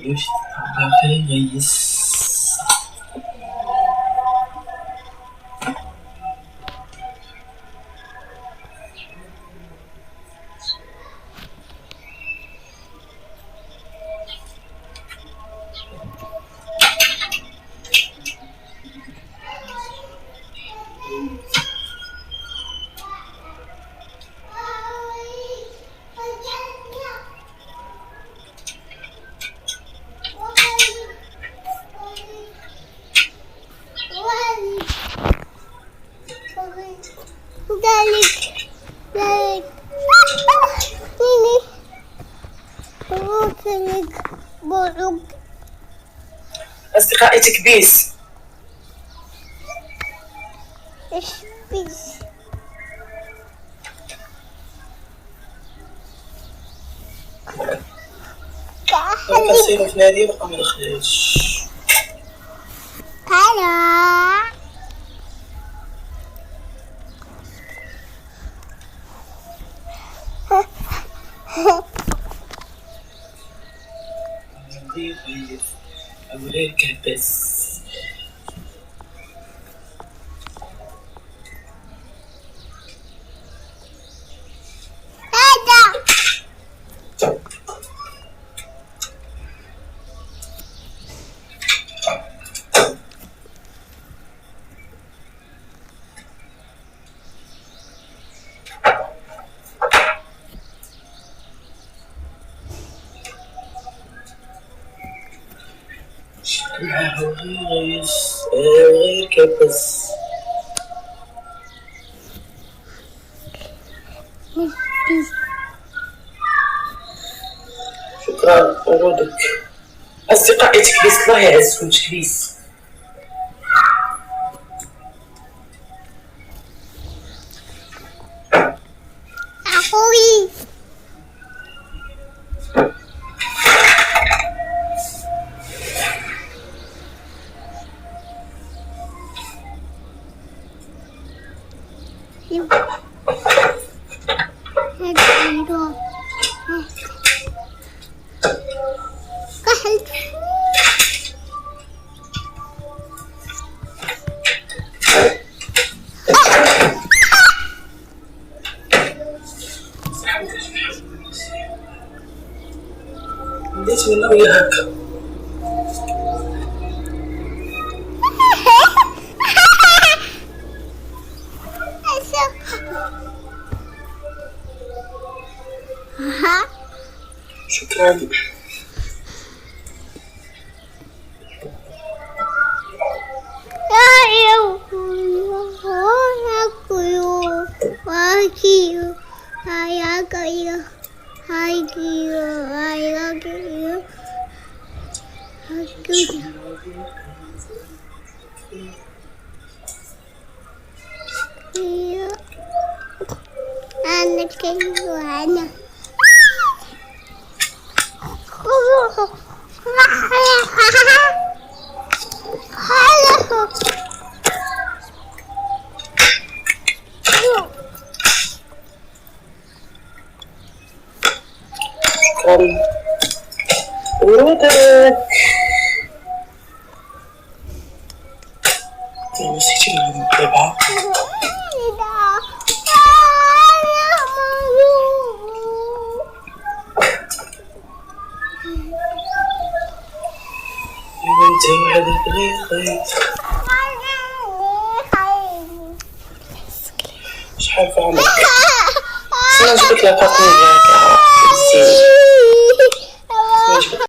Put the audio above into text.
يمشي يغيس. أصدقائي تكبيس. إيش بيس؟ كنصيرو في نادي بقى ما دخلش. هلا. غير كبس. غير كبس. شكرا ورودك. أصدقائي تكبيس الله يعزكم تكبيس. أخوي بديت منه ويا هكا. شكرا. أنا كيف أنا ورودك. نسيتي المتابعة. بنتي هذا غير شحال فعلك؟ سنجيب لك لاكاطو ديالك.